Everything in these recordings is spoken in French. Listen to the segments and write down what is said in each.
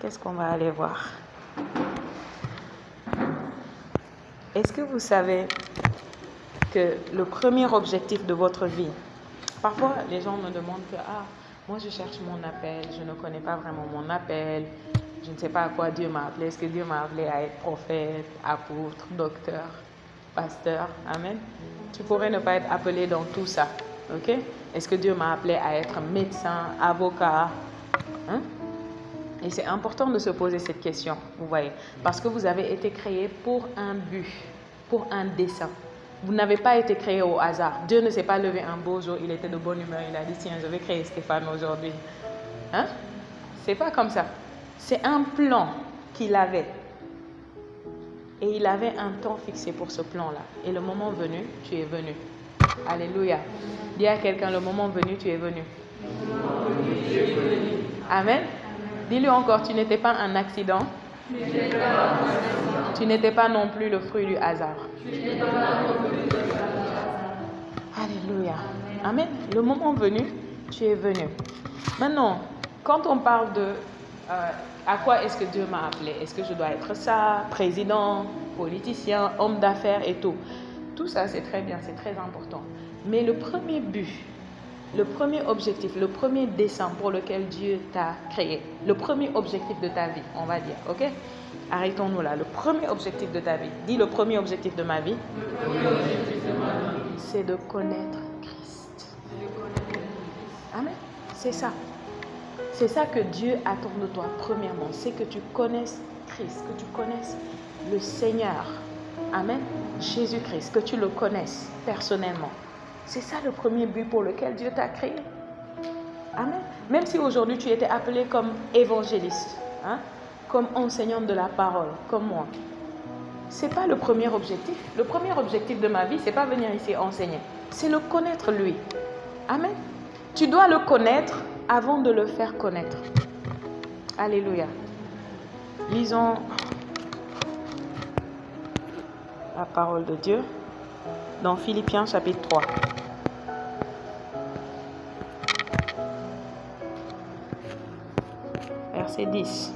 Qu'est-ce qu'on va aller voir? Est-ce que vous savez que le premier objectif de votre vie, parfois les gens me demandent que moi je cherche mon appel, je ne connais pas vraiment mon appel, je ne sais pas à quoi Dieu m'a appelé. Est-ce que Dieu m'a appelé à être prophète, apôtre, docteur, pasteur? Amen. Tu pourrais ne pas être appelé dans tout ça, ok? Est-ce que Dieu m'a appelé à être médecin, avocat? Et c'est important de se poser cette question, vous voyez, parce que vous avez été créé pour un but, pour un dessein. Vous n'avez pas été créé au hasard. Dieu ne s'est pas levé un beau jour, il était de bonne humeur, il a dit tiens, je vais créer Stéphane aujourd'hui. C'est pas comme ça. C'est un plan qu'il avait. Et il avait un temps fixé pour ce plan-là. Et le moment venu, tu es venu. Alléluia. Dis à quelqu'un, le moment venu, tu es venu. Amen. Dis-lui encore, tu n'étais pas un accident. Tu n'étais pas non plus le fruit du hasard. Alléluia. Amen. Le moment venu, tu es venu. Maintenant, quand on parle de à quoi est-ce que Dieu m'a appelé? Est-ce que je dois être ça, président, politicien, homme d'affaires et tout? Tout ça, c'est très bien, c'est très important. Mais le premier but, le premier objectif, le premier dessein pour lequel Dieu t'a créé, le premier objectif de ta vie, on va dire, ok? Arrêtons-nous là. Le premier objectif de ta vie, dis le premier objectif de ma vie, c'est de connaître Christ. Amen. C'est ça. C'est ça que Dieu attend de toi, premièrement. C'est que tu connaisses Christ, que tu connaisses le Seigneur. Amen. Jésus-Christ, que tu le connaisses personnellement. C'est ça le premier but pour lequel Dieu t'a créé. Amen. Même si aujourd'hui tu étais appelé comme évangéliste, comme enseignante de la parole, comme moi. Ce n'est pas le premier objectif. Le premier objectif de ma vie, ce n'est pas venir ici enseigner. C'est le connaître lui. Amen. Tu dois le connaître avant de le faire connaître. Alléluia. Lisons la parole de Dieu dans Philippiens chapitre 3. Verset 10.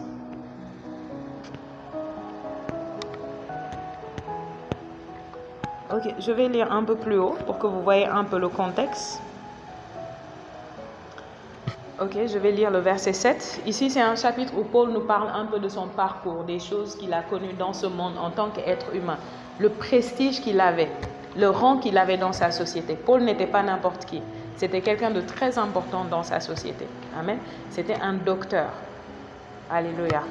Ok, je vais lire un peu plus haut pour que vous voyez un peu le contexte. Ok, je vais lire le verset 7. Ici, c'est un chapitre où Paul nous parle un peu de son parcours, des choses qu'il a connues dans ce monde en tant qu'être humain, le prestige qu'il avait, le rang qu'il avait dans sa société. Paul n'était pas n'importe qui. C'était quelqu'un de très important dans sa société. Amen. C'était un docteur. Alléluia.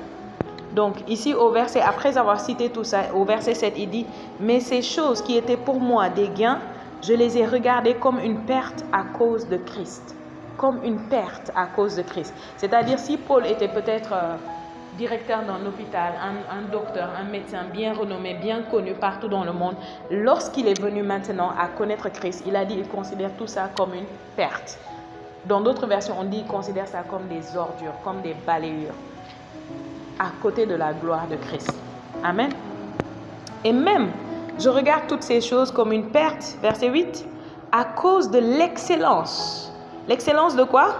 Donc, ici, au verset, après avoir cité tout ça, au verset 7, il dit « Mais ces choses qui étaient pour moi des gains, je les ai regardées comme une perte à cause de Christ. » Comme une perte à cause de Christ. C'est-à-dire, si Paul était peut-être directeur d'un hôpital, un docteur, un médecin bien renommé, bien connu partout dans le monde, lorsqu'il est venu maintenant à connaître Christ, il a dit qu'il considère tout ça comme une perte. Dans d'autres versions, on dit qu'il considère ça comme des ordures, comme des balayures, à côté de la gloire de Christ. Amen. Et même, je regarde toutes ces choses comme une perte, verset 8, à cause de l'excellence. L'excellence de quoi?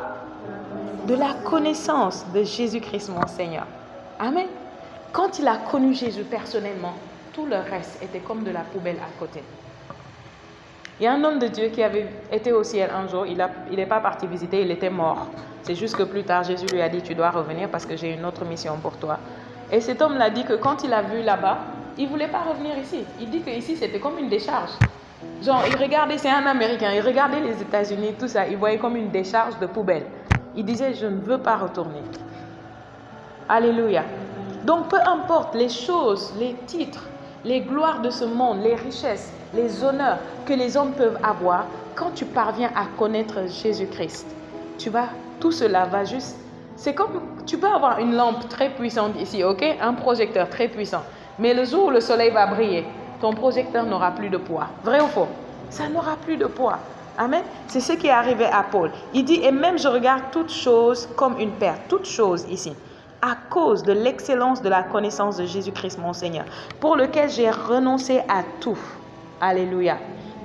De la connaissance de Jésus-Christ, mon Seigneur. Amen. Quand il a connu Jésus personnellement, tout le reste était comme de la poubelle à côté. Il y a un homme de Dieu qui avait été au ciel un jour, il n'est pas parti visiter, il était mort. C'est juste que plus tard, Jésus lui a dit, tu dois revenir parce que j'ai une autre mission pour toi. Et cet homme l'a dit que quand il a vu là-bas, il ne voulait pas revenir ici. Il dit que ici c'était comme une décharge. Genre, il regardait, c'est un Américain, il regardait les États-Unis, tout ça, il voyait comme une décharge de poubelle. Il disait, je ne veux pas retourner. Alléluia. Donc, peu importe les choses, les titres, les gloires de ce monde, les richesses, les honneurs que les hommes peuvent avoir, quand tu parviens à connaître Jésus-Christ, tout cela va juste... C'est comme, tu peux avoir une lampe très puissante ici, ok? Un projecteur très puissant. Mais le jour où le soleil va briller, ton projecteur n'aura plus de poids. Vrai ou faux? Ça n'aura plus de poids. Amen. C'est ce qui est arrivé à Paul. Il dit, et même je regarde toutes choses comme une perte. Toutes choses ici. À cause de l'excellence de la connaissance de Jésus-Christ, mon Seigneur. Pour lequel j'ai renoncé à tout. Alléluia.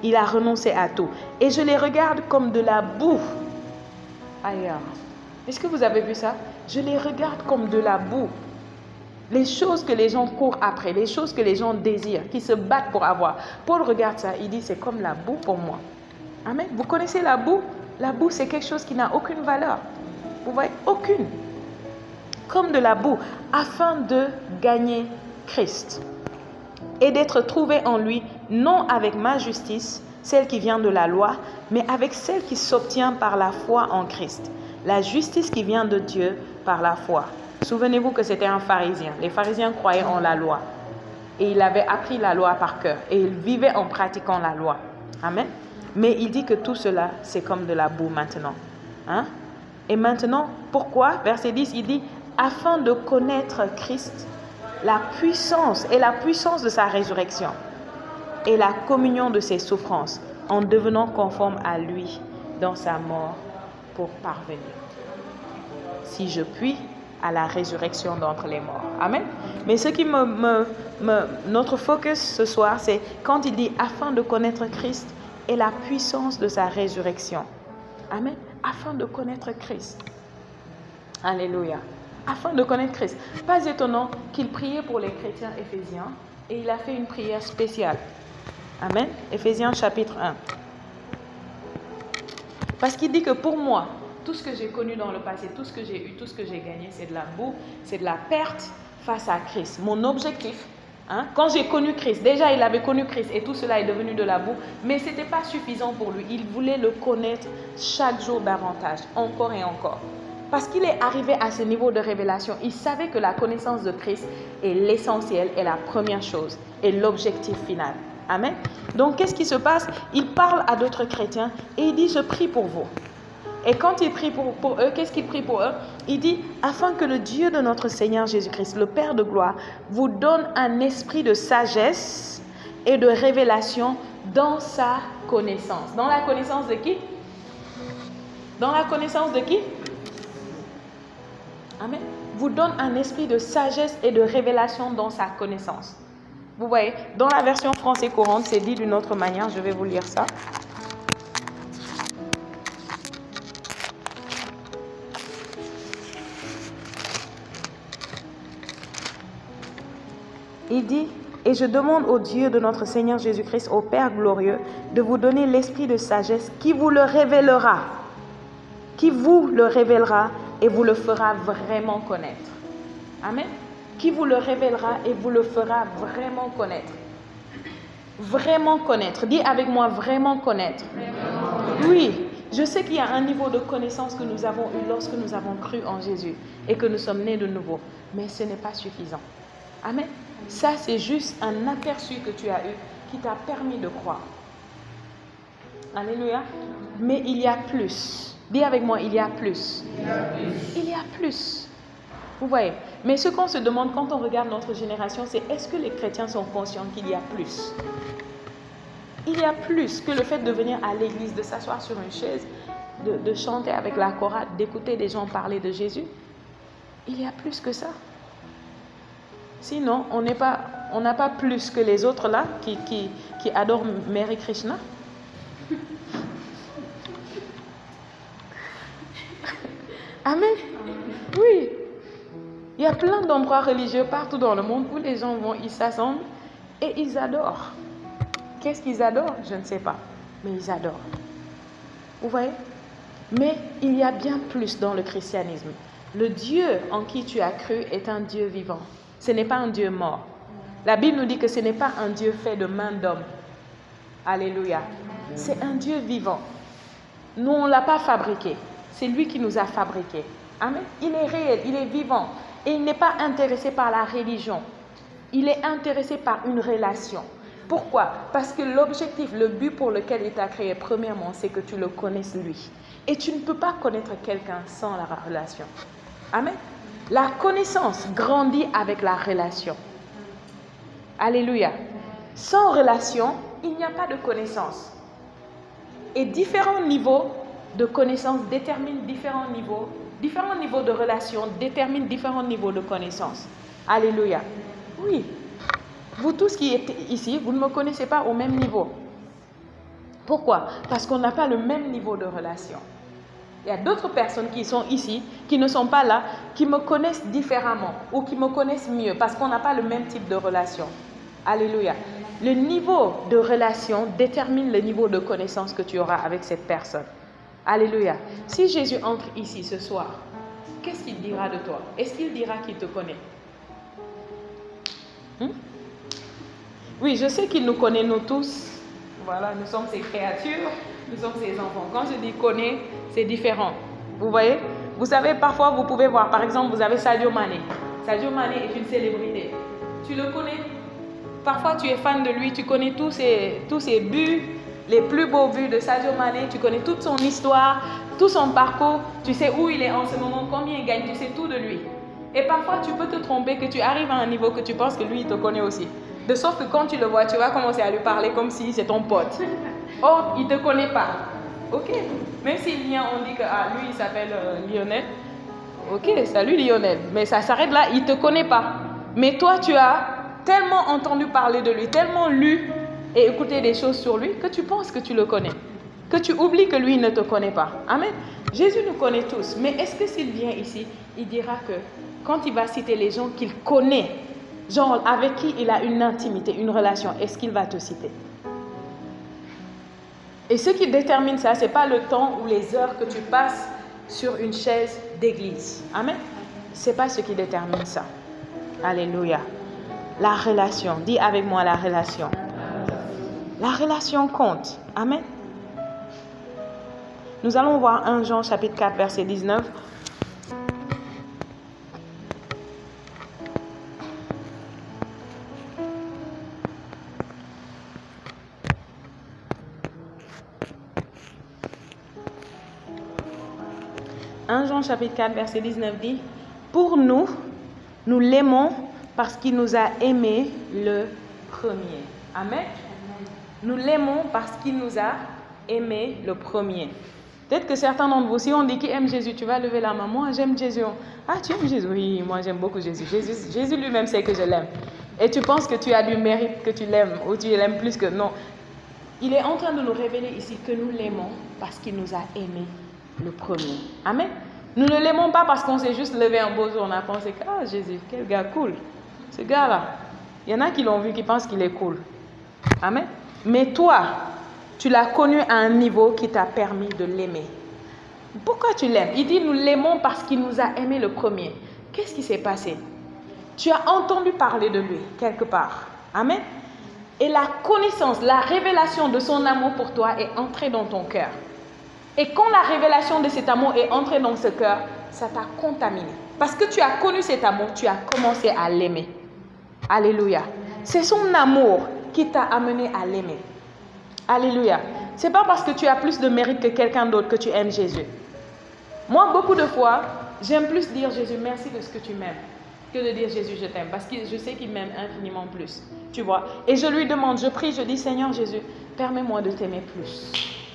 Il a renoncé à tout. Et je les regarde comme de la boue. Ailleurs. Est-ce que vous avez vu ça? je les regarde comme de la boue. Les choses que les gens courent après, les choses que les gens désirent, qui se battent pour avoir. Paul regarde ça, il dit c'est comme la boue pour moi. Amen. Vous connaissez la boue? La boue, c'est quelque chose qui n'a aucune valeur. Vous voyez, aucune. Comme de la boue, afin de gagner Christ et d'être trouvé en lui, non avec ma justice, celle qui vient de la loi, mais avec celle qui s'obtient par la foi en Christ. La justice qui vient de Dieu par la foi. Souvenez-vous que c'était un pharisien. Les pharisiens croyaient en la loi. Et il avait appris la loi par cœur. Et il vivait en pratiquant la loi. Amen. Mais il dit que tout cela, c'est comme de la boue maintenant. Hein? Et maintenant, pourquoi? Verset 10, il dit, afin de connaître Christ, la puissance de sa résurrection et la communion de ses souffrances, en devenant conforme à lui dans sa mort pour parvenir, si je puis, à la résurrection d'entre les morts. Amen. Mais ce qui notre focus ce soir, c'est quand il dit afin de connaître Christ et la puissance de sa résurrection. Amen. Afin de connaître Christ. Alléluia. Afin de connaître Christ. Pas étonnant qu'il priait pour les chrétiens éphésiens et il a fait une prière spéciale. Amen. Éphésiens chapitre 1. Parce qu'il dit que pour moi, tout ce que j'ai connu dans le passé, tout ce que j'ai eu, tout ce que j'ai gagné, c'est de la boue, c'est de la perte face à Christ. Mon objectif, quand j'ai connu Christ, déjà il avait connu Christ et tout cela est devenu de la boue, mais ce n'était pas suffisant pour lui. Il voulait le connaître chaque jour davantage, encore et encore. Parce qu'il est arrivé à ce niveau de révélation, il savait que la connaissance de Christ est l'essentiel, est la première chose, et l'objectif final. Amen. Donc qu'est-ce qui se passe? Il parle à d'autres chrétiens et il dit, je prie pour vous. Et quand il prie pour eux, qu'est-ce qu'il prie pour eux? Il dit, afin que le Dieu de notre Seigneur Jésus-Christ, le Père de gloire, vous donne un esprit de sagesse et de révélation dans sa connaissance. Dans la connaissance de qui? Dans la connaissance de qui? Amen. Vous donne un esprit de sagesse et de révélation dans sa connaissance. Vous voyez, dans la version français courante, c'est dit d'une autre manière. Je vais vous lire ça. Il dit, et je demande au Dieu de notre Seigneur Jésus-Christ, au Père glorieux, de vous donner l'esprit de sagesse qui vous le révélera. Qui vous le révélera et vous le fera vraiment connaître. Amen. Qui vous le révélera et vous le fera vraiment connaître. Vraiment connaître. Dis avec moi, vraiment connaître. Oui, je sais qu'il y a un niveau de connaissance que nous avons eu lorsque nous avons cru en Jésus et que nous sommes nés de nouveau. Mais ce n'est pas suffisant. Amen. Ça, c'est juste un aperçu que tu as eu qui t'a permis de croire. Alléluia. Mais il y a plus. Dis avec moi, il y a plus. Il y a plus. Vous voyez. Mais ce qu'on se demande quand on regarde notre génération, c'est est-ce que les chrétiens sont conscients qu'il y a plus? Il y a plus que le fait de venir à l'église, de s'asseoir sur une chaise, de chanter avec la chorale, d'écouter des gens parler de Jésus. Il y a plus que ça. Sinon, on n'a pas plus que les autres là qui adorent Mary Krishna. Amen. Oui. Il y a plein d'endroits religieux partout dans le monde où les gens vont, ils s'assemblent et ils adorent. Qu'est-ce qu'ils adorent? Je ne sais pas. Mais ils adorent. Vous voyez? Mais il y a bien plus dans le christianisme. Le Dieu en qui tu as cru est un Dieu vivant. Ce n'est pas un Dieu mort. La Bible nous dit que ce n'est pas un Dieu fait de main d'homme. Alléluia. C'est un Dieu vivant. Nous, on ne l'a pas fabriqué. C'est lui qui nous a fabriqués. Amen. Il est réel, il est vivant. Et il n'est pas intéressé par la religion. Il est intéressé par une relation. Pourquoi? Parce que l'objectif, le but pour lequel il t'a créé, premièrement, c'est que tu le connaisses lui. Et tu ne peux pas connaître quelqu'un sans la relation. Amen. La connaissance grandit avec la relation. Alléluia. Sans relation, il n'y a pas de connaissance. Et différents niveaux de connaissance déterminent différents niveaux de relation déterminent différents niveaux de connaissance. Alléluia. Oui. Vous tous qui êtes ici, vous ne me connaissez pas au même niveau. Pourquoi? Parce qu'on n'a pas le même niveau de relation. Il y a d'autres personnes qui sont ici, qui ne sont pas là, qui me connaissent différemment ou qui me connaissent mieux parce qu'on n'a pas le même type de relation. Alléluia. Le niveau de relation détermine le niveau de connaissance que tu auras avec cette personne. Alléluia. Si Jésus entre ici ce soir, qu'est-ce qu'il dira de toi? Est-ce qu'il dira qu'il te connaît? Oui, je sais qu'il nous connaît, nous tous. Voilà, nous sommes ses créatures, nous sommes ses enfants. Quand je dis connaît, c'est différent. Vous voyez? Vous savez, parfois, vous pouvez voir, par exemple, vous avez Sadio Mané. Sadio Mané est une célébrité. Tu le connais? Parfois, tu es fan de lui, tu connais tous ses buts, les plus beaux buts de Sadio Mané, tu connais toute son histoire, tout son parcours, tu sais où il est en ce moment, combien il gagne, tu sais tout de lui. Et parfois, tu peux te tromper, que tu arrives à un niveau que tu penses que lui, il te connaît aussi. De sorte que quand tu le vois, tu vas commencer à lui parler comme si c'est ton pote. Or, il ne te connaît pas. Ok. Même s'il vient, on dit que lui, il s'appelle Lionel. Ok, salut Lionel. Mais ça s'arrête là, il ne te connaît pas. Mais toi, tu as tellement entendu parler de lui, tellement lu et écouté des choses sur lui, que tu penses que tu le connais. Que tu oublies que lui ne te connaît pas. Amen. Jésus nous connaît tous. Mais est-ce que s'il vient ici, il dira que quand il va citer les gens qu'il connaît, genre avec qui il a une intimité, une relation, est-ce qu'il va te citer? Et ce qui détermine ça, ce n'est pas le temps ou les heures que tu passes sur une chaise d'église. Amen. Ce n'est pas ce qui détermine ça. Alléluia. La relation. Dis avec moi la relation. La relation compte. Amen. Nous allons voir 1 Jean chapitre 4 verset 19. Jean chapitre 4 verset 19 dit: pour nous, nous l'aimons parce qu'il nous a aimés le premier. Amen. Nous l'aimons parce qu'il nous a aimés le premier. Peut-être que certains d'entre vous, si on dit qui aime Jésus, tu vas lever la main. Moi, j'aime Jésus. Ah, tu aimes Jésus? Oui, moi, j'aime beaucoup Jésus. Jésus lui-même sait que je l'aime. Et tu penses que tu as du mérite que tu l'aimes ou tu l'aimes plus que... Non. Il est en train de nous révéler ici que nous l'aimons parce qu'il nous a aimés le premier. Amen. Nous ne l'aimons pas parce qu'on s'est juste levé un beau jour. On a pensé que, ah, Jésus, quel gars cool. Ce gars-là. Il y en a qui l'ont vu, qui pensent qu'il est cool. Amen. Mais toi, tu l'as connu à un niveau qui t'a permis de l'aimer. Pourquoi tu l'aimes? Il dit, nous l'aimons parce qu'il nous a aimés le premier. Qu'est-ce qui s'est passé? Tu as entendu parler de lui, quelque part. Amen. Et la connaissance, la révélation de son amour pour toi est entrée dans ton cœur. Et quand la révélation de cet amour est entrée dans ce cœur, ça t'a contaminé. Parce que tu as connu cet amour, tu as commencé à l'aimer. Alléluia. C'est son amour qui t'a amené à l'aimer. Alléluia. C'est pas parce que tu as plus de mérite que quelqu'un d'autre que tu aimes Jésus. Moi, beaucoup de fois, j'aime plus dire Jésus, merci de ce que tu m'aimes, que de dire Jésus, je t'aime. Parce que je sais qu'il m'aime infiniment plus. Tu vois. Et je lui demande, je prie, je dis, Seigneur Jésus, permets-moi de t'aimer plus.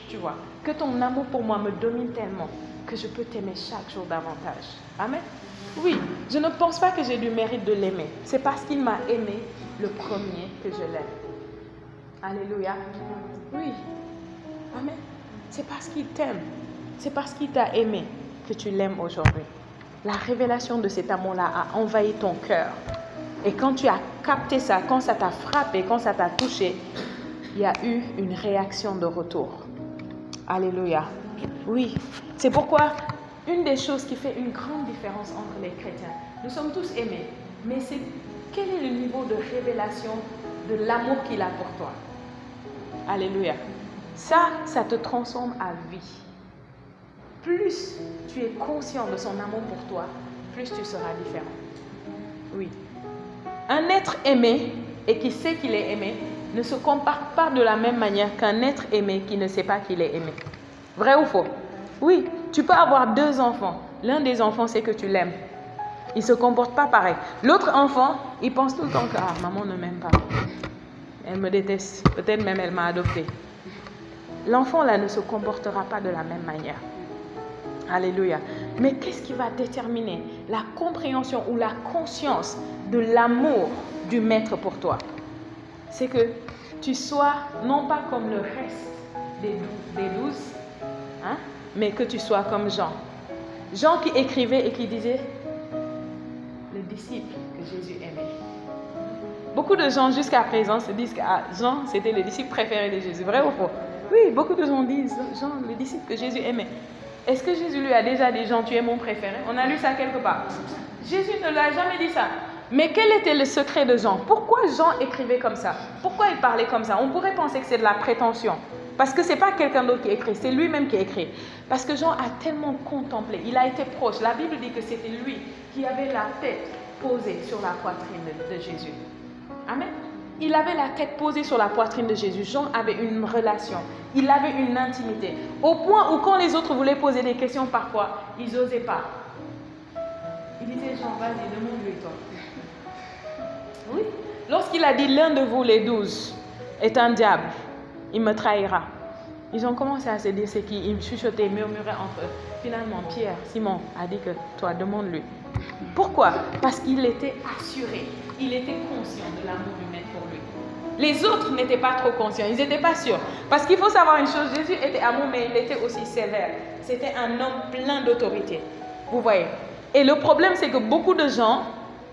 Tu vois, que ton amour pour moi me domine tellement que je peux t'aimer chaque jour davantage. Amen. Oui, je ne pense pas que j'ai du mérite de l'aimer. C'est parce qu'il m'a aimé le premier que je l'aime. Alléluia. Oui. Amen. C'est parce qu'il t'aime. C'est parce qu'il t'a aimé que tu l'aimes aujourd'hui. La révélation de cet amour-là a envahi ton cœur. Et quand tu as capté ça, quand ça t'a frappé, quand ça t'a touché, il y a eu une réaction de retour. Alléluia. Oui, c'est pourquoi une des choses qui fait une grande différence entre les chrétiens, nous sommes tous aimés, mais c'est quel est le niveau de révélation de l'amour qu'il a pour toi. Alléluia. Ça te transforme à vie. Plus tu es conscient de son amour pour toi, plus tu seras différent. Oui. Un être aimé et qui sait qu'il est aimé ne se compare pas de la même manière qu'un être aimé qui ne sait pas qu'il est aimé. Vrai ou faux? Oui, tu peux avoir 2 enfants. L'un des enfants sait que tu l'aimes. Il ne se comporte pas pareil. L'autre enfant, il pense tout le temps que maman ne m'aime pas. Elle me déteste. Peut-être même elle m'a adopté. L'enfant là ne se comportera pas de la même manière. Alléluia. Mais qu'est-ce qui va déterminer la compréhension ou la conscience de l'amour du Maître pour toi? C'est que tu sois non pas comme le reste des 12, mais que tu sois comme Jean. Jean qui écrivait et qui disait le disciple que Jésus aimait. Beaucoup de gens jusqu'à présent se disent que Jean c'était le disciple préféré de Jésus. Vrai ou faux? Oui, beaucoup de gens disent Jean, le disciple que Jésus aimait. Est-ce que Jésus lui a déjà dit Jean, tu es mon préféré? On a lu ça quelque part. Jésus ne l'a jamais dit ça. Mais quel était le secret de Jean? Pourquoi Jean écrivait comme ça? Pourquoi il parlait comme ça? On pourrait penser que c'est de la prétention. Parce que ce n'est pas quelqu'un d'autre qui écrit, c'est lui-même qui écrit. Parce que Jean a tellement contemplé, il a été proche. La Bible dit que c'était lui qui avait la tête posée sur la poitrine de Jésus. Amen. Il avait la tête posée sur la poitrine de Jésus. Jean avait une relation, il avait une intimité. Au point où quand les autres voulaient poser des questions parfois, ils n'osaient pas. Il disait, Jean, vas-y, demande-lui toi. Oui. Lorsqu'il a dit, l'un de vous, les 12, est un diable, il me trahira. Ils ont commencé à se dire c'est qui. Ils chuchotaient, murmuraient entre eux. Finalement, Pierre, Simon a dit que toi, demande-lui. Pourquoi? Parce qu'il était assuré. Il était conscient de l'amour du Maître pour lui. Les autres n'étaient pas trop conscients. Ils n'étaient pas sûrs. Parce qu'il faut savoir une chose, Jésus était amour, mais il était aussi sévère. C'était un homme plein d'autorité. Vous voyez? Et le problème, c'est que beaucoup de gens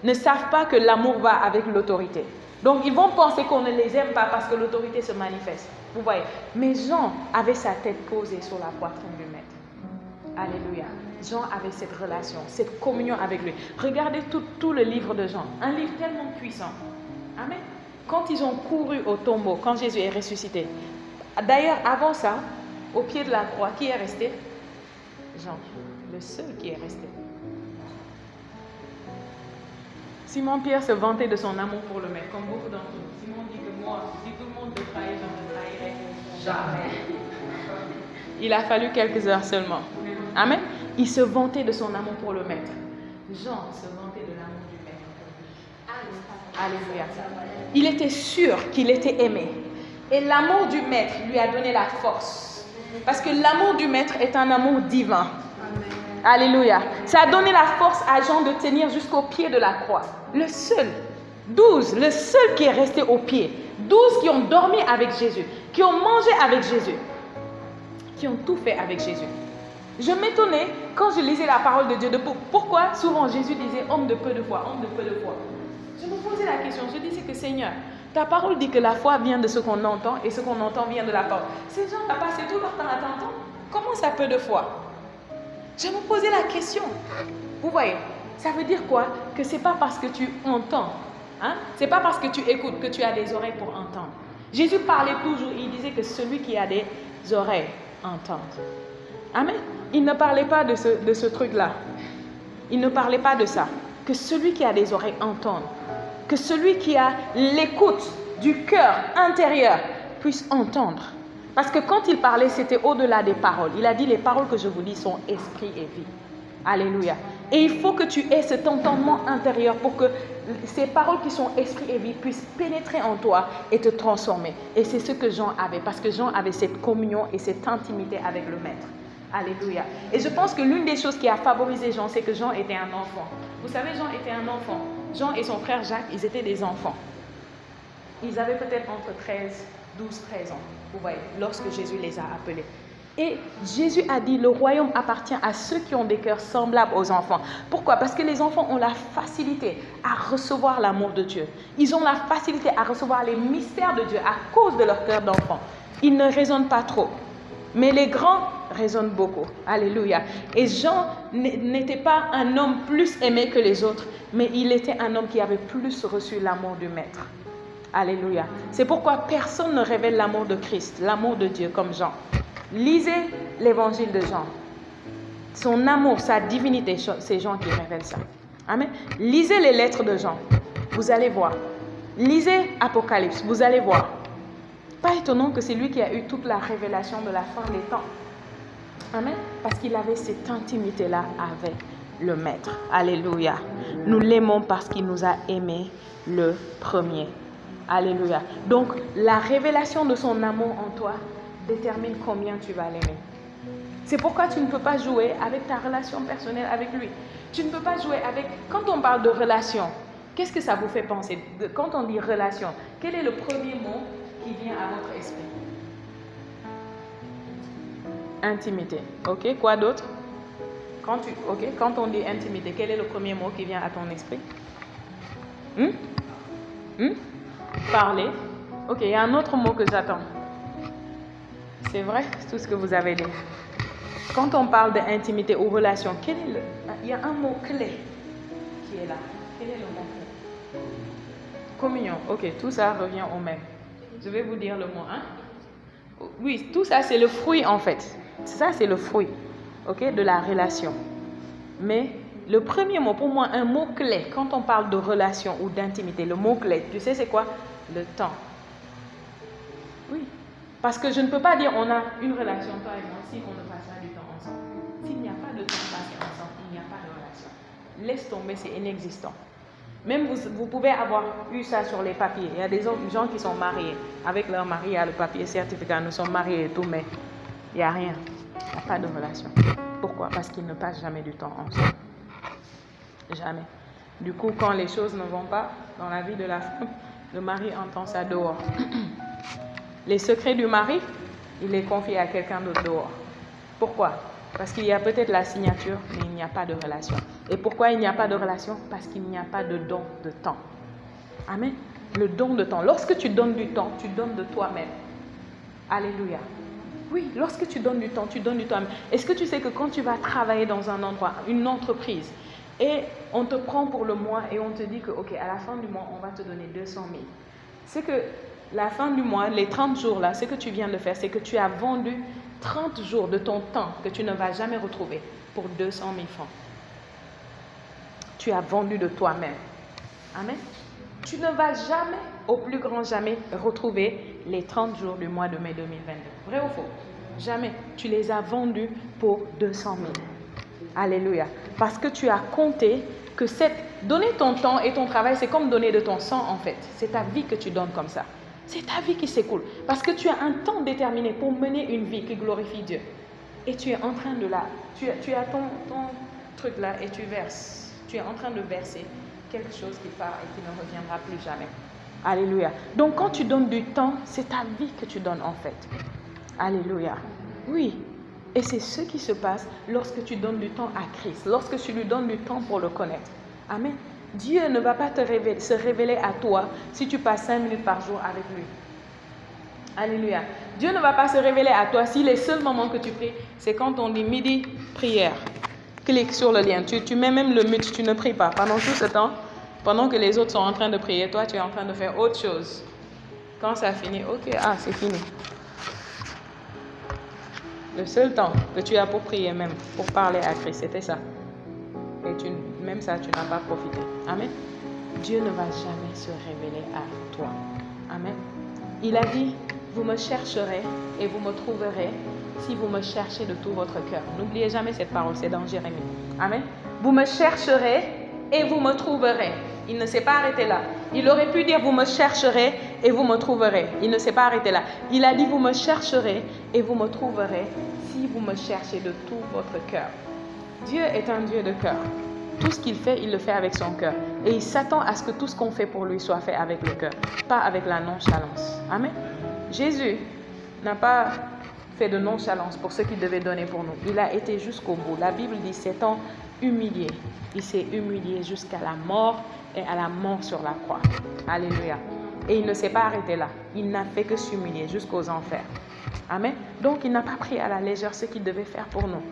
ne savent pas que l'amour va avec l'autorité. Donc, ils vont penser qu'on ne les aime pas parce que l'autorité se manifeste. Vous voyez? Mais Jean avait sa tête posée sur la poitrine du Maître. Alléluia. Jean avait cette relation, cette communion avec lui. Regardez tout le livre de Jean. Un livre tellement puissant. Amen. Quand ils ont couru au tombeau, quand Jésus est ressuscité. D'ailleurs, avant ça, au pied de la croix, qui est resté? Jean. Le seul qui est resté. Simon-Pierre se vantait de son amour pour le Maître, comme beaucoup d'entre nous. Simon dit que moi, si tout le monde te trahit, je ne trahirai jamais. Il a fallu quelques heures seulement. Amen. Il se vantait de son amour pour le Maître. Jean se vantait de l'amour du Maître. Alléluia. Il était sûr qu'il était aimé. Et l'amour du Maître lui a donné la force. Parce que l'amour du Maître est un amour divin. Alléluia. Ça a donné la force à Jean de tenir jusqu'au pied de la croix. Le seul, 12, le seul qui est resté au pied. 12 qui ont dormi avec Jésus, qui ont mangé avec Jésus, qui ont tout fait avec Jésus. Je m'étonnais quand je lisais la parole de Dieu de pourquoi souvent Jésus disait homme de peu de foi, homme de peu de foi. Je me posais la question, je disais que Seigneur, ta parole dit que la foi vient de ce qu'on entend et ce qu'on entend vient de la parole. Ces gens ont passé tout leur temps à t'entendre. Comment ça peu de foi? Je me posais la question. Vous voyez, ça veut dire quoi? Que ce n'est pas parce que tu entends, hein? Ce n'est pas parce que tu écoutes que tu as des oreilles pour entendre. Jésus parlait toujours, il disait que celui qui a des oreilles entende. Amen. Il ne parlait pas de ce truc-là. Il ne parlait pas de ça. Que celui qui a des oreilles entende. Que celui qui a l'écoute du cœur intérieur puisse entendre. Parce que quand il parlait, c'était au-delà des paroles. Il a dit, les paroles que je vous dis sont esprit et vie. Alléluia. Et il faut que tu aies cet entendement intérieur pour que ces paroles qui sont esprit et vie puissent pénétrer en toi et te transformer. Et c'est ce que Jean avait, parce que Jean avait cette communion et cette intimité avec le Maître. Alléluia. Et je pense que l'une des choses qui a favorisé Jean, c'est que Jean était un enfant. Vous savez, Jean était un enfant. Jean et son frère Jacques, ils étaient des enfants. Ils avaient peut-être entre 12, 13 ans, vous voyez, lorsque Jésus les a appelés. Et Jésus a dit, le royaume appartient à ceux qui ont des cœurs semblables aux enfants. Pourquoi? Parce que les enfants ont la facilité à recevoir l'amour de Dieu. Ils ont la facilité à recevoir les mystères de Dieu à cause de leur cœur d'enfant. Ils ne raisonnent pas trop. Mais les grands raisonnent beaucoup. Alléluia. Et Jean n'était pas un homme plus aimé que les autres, mais il était un homme qui avait plus reçu l'amour du Maître. Alléluia. C'est pourquoi personne ne révèle l'amour de Christ, l'amour de Dieu comme Jean. Lisez l'évangile de Jean. Son amour, sa divinité, c'est Jean qui révèle ça. Amen. Lisez les lettres de Jean. Vous allez voir. Lisez Apocalypse. Vous allez voir. Pas étonnant que c'est lui qui a eu toute la révélation de la fin des temps. Amen. Parce qu'il avait cette intimité-là avec le Maître. Alléluia. Nous l'aimons parce qu'il nous a aimés le premier. Alléluia. Donc, la révélation de son amour en toi détermine combien tu vas l'aimer. C'est pourquoi tu ne peux pas jouer avec ta relation personnelle avec lui. Tu ne peux pas jouer avec... Quand on parle de relation, qu'est-ce que ça vous fait penser? Quand on dit relation, quel est le premier mot qui vient à votre esprit? Intimité. Ok, quoi d'autre? Quand on dit intimité, quel est le premier mot qui vient à ton esprit? Parler. Ok, il y a un autre mot que j'attends. C'est vrai, c'est tout ce que vous avez dit. Quand on parle d'intimité ou relation, il y a un mot clé qui est là. Quel est le mot clé? Communion. Ok, tout ça revient au même. Je vais vous dire le mot. Oui, tout ça c'est le fruit en fait. Ça c'est le fruit, ok, de la relation. Mais le premier mot, pour moi, un mot clé, quand on parle de relation ou d'intimité, le mot clé, tu sais c'est quoi? Le temps. Oui. Parce que je ne peux pas dire on a une relation, toi et moi, si on ne passe pas du temps ensemble. S'il n'y a pas de temps passé ensemble, il n'y a pas de relation. Laisse tomber, c'est inexistant. Même vous pouvez avoir eu ça sur les papiers. Il y a des gens qui sont mariés. Avec leur mari, il y a le papier certificat, nous sommes mariés et tout, mais il n'y a rien. Il n'y a pas de relation. Pourquoi? Parce qu'ils ne passent jamais du temps ensemble. Jamais. Du coup, quand les choses ne vont pas dans la vie de la femme, le mari entend ça dehors. Les secrets du mari, il les confie à quelqu'un d'autre dehors. Pourquoi? Parce qu'il y a peut-être la signature, mais il n'y a pas de relation. Et pourquoi il n'y a pas de relation? Parce qu'il n'y a pas de don de temps. Amen. Le don de temps. Lorsque tu donnes du temps, tu donnes de toi-même. Alléluia. Oui, lorsque tu donnes du temps, tu donnes du toi-même. Est-ce que tu sais que quand tu vas travailler dans un endroit, une entreprise, et on te prend pour le mois et on te dit que, ok, à la fin du mois, on va te donner 200 000. C'est que la fin du mois, les 30 jours là, ce que tu viens de faire, c'est que tu as vendu 30 jours de ton temps que tu ne vas jamais retrouver pour 200 000 francs. Tu as vendu de toi-même. Amen. Tu ne vas jamais, au plus grand jamais, retrouver les 30 jours du mois de mai 2022. Vrai ou faux? Jamais. Tu les as vendus pour 200 000. Alléluia. Parce que tu as compté que donner ton temps et ton travail, c'est comme donner de ton sang en fait. C'est ta vie que tu donnes comme ça. C'est ta vie qui s'écoule. Parce que tu as un temps déterminé pour mener une vie qui glorifie Dieu. Et tu es en train de tu as ton truc là et tu verses. Tu es en train de verser quelque chose qui part et qui ne reviendra plus jamais. Alléluia. Donc quand tu donnes du temps, c'est ta vie que tu donnes en fait. Alléluia. Oui. Et c'est ce qui se passe lorsque tu donnes du temps à Christ, lorsque tu lui donnes du temps pour le connaître. Amen. Dieu ne va pas se révéler à toi si tu passes 5 minutes par jour avec lui. Alléluia. Dieu ne va pas se révéler à toi si les seuls moments que tu pries, c'est quand on dit midi, prière. Clique sur le lien. Tu mets même le mute, tu ne pries pas. Pendant tout ce temps, pendant que les autres sont en train de prier, toi tu es en train de faire autre chose. Quand ça finit, ok, c'est fini. Le seul temps que tu as pour prier même, pour parler à Christ, c'était ça. Et même ça, tu n'as pas profité. Amen. Dieu ne va jamais se révéler à toi. Amen. Il a dit, vous me chercherez et vous me trouverez si vous me cherchez de tout votre cœur. N'oubliez jamais cette parole, c'est dans Jérémie. Amen. Vous me chercherez et vous me trouverez. Il ne s'est pas arrêté là. Il aurait pu dire, vous me chercherez et vous me trouverez. Il ne s'est pas arrêté là. Il a dit, vous me chercherez et vous me trouverez si vous me cherchez de tout votre cœur. Dieu est un Dieu de cœur. Tout ce qu'il fait, il le fait avec son cœur. Et il s'attend à ce que tout ce qu'on fait pour lui soit fait avec le cœur, pas avec la nonchalance. Amen. Jésus n'a pas fait de nonchalance pour ce qu'il devait donner pour nous. Il a été jusqu'au bout. La Bible dit, s'étant humilié, il s'est humilié jusqu'à la mort et à la mort sur la croix. Alléluia. Et il ne s'est pas arrêté là. Il n'a fait que s'humilier jusqu'aux enfers. Amen. Donc, il n'a pas pris à la légère ce qu'il devait faire pour nous.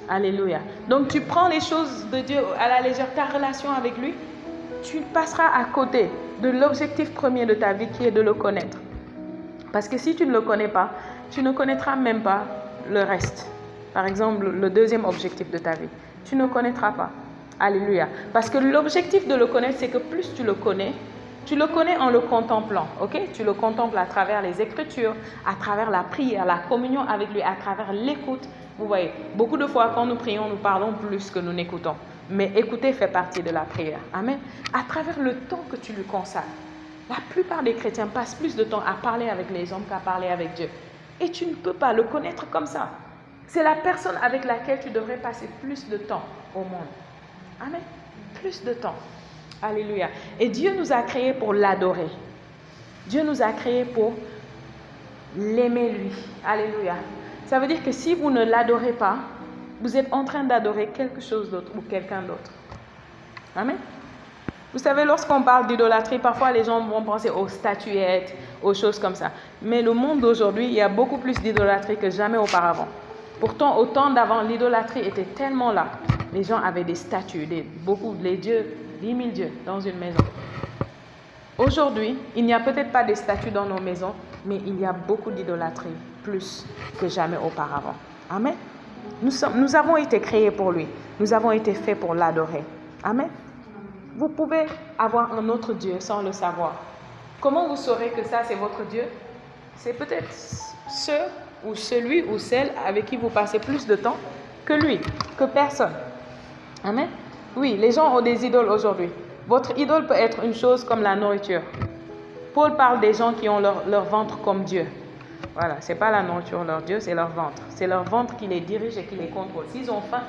Alléluia. Donc, tu prends les choses de Dieu à la légère, ta relation avec lui, tu passeras à côté de l'objectif premier de ta vie qui est de le connaître. Parce que si tu ne le connais pas, tu ne connaîtras même pas le reste. Par exemple, le deuxième objectif de ta vie. Tu ne connaîtras pas. Alléluia. Parce que l'objectif de le connaître, c'est que plus tu le connais en le contemplant. Ok? Tu le contemples à travers les Écritures, à travers la prière, la communion avec lui, à travers l'écoute. Vous voyez, beaucoup de fois quand nous prions, nous parlons plus que nous n'écoutons. Mais écouter fait partie de la prière. Amen. À travers le temps que tu lui consacres. La plupart des chrétiens passent plus de temps à parler avec les hommes qu'à parler avec Dieu. Et tu ne peux pas le connaître comme ça. C'est la personne avec laquelle tu devrais passer plus de temps au monde. Amen. Plus de temps. Alléluia. Et Dieu nous a créés pour l'adorer. Dieu nous a créés pour l'aimer lui. Alléluia. Ça veut dire que si vous ne l'adorez pas, vous êtes en train d'adorer quelque chose d'autre ou quelqu'un d'autre. Amen. Vous savez, lorsqu'on parle d'idolâtrie, parfois les gens vont penser aux statuettes, aux choses comme ça. Mais le monde d'aujourd'hui, il y a beaucoup plus d'idolâtrie que jamais auparavant. Pourtant, au temps d'avant, l'idolâtrie était tellement là. Les gens avaient des statues, les dieux, 10 000 dieux dans une maison. Aujourd'hui, il n'y a peut-être pas des statues dans nos maisons, mais il y a beaucoup d'idolâtrie, plus que jamais auparavant. Amen. Nous avons été créés pour lui. Nous avons été faits pour l'adorer. Amen. Vous pouvez avoir un autre Dieu sans le savoir. Comment vous saurez que ça, c'est votre Dieu? C'est peut-être celui ou celle avec qui vous passez plus de temps que lui, que personne. Amen. Oui, les gens ont des idoles aujourd'hui. Votre idole peut être une chose comme la nourriture. Paul parle des gens qui ont leur ventre comme Dieu. Voilà, ce n'est pas la nourriture leur Dieu, c'est leur ventre. C'est leur ventre qui les dirige et qui les contrôle. S'ils ont faim,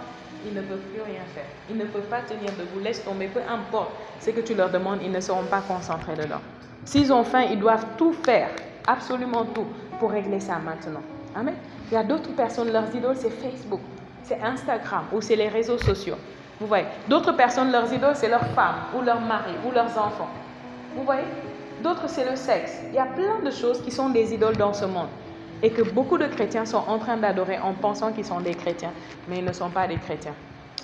ils ne peuvent plus rien faire. Ils ne peuvent pas tenir debout. Laisse tomber, peu importe ce que tu leur demandes, ils ne seront pas concentrés dedans. S'ils ont faim, ils doivent tout faire, absolument tout, pour régler ça maintenant. Amen. Il y a d'autres personnes, leurs idoles, c'est Facebook, c'est Instagram ou c'est les réseaux sociaux. Vous voyez. D'autres personnes, leurs idoles, c'est leur femme ou leur mari ou leurs enfants. Vous voyez. D'autres, c'est le sexe. Il y a plein de choses qui sont des idoles dans ce monde. Et que beaucoup de chrétiens sont en train d'adorer en pensant qu'ils sont des chrétiens. Mais ils ne sont pas des chrétiens.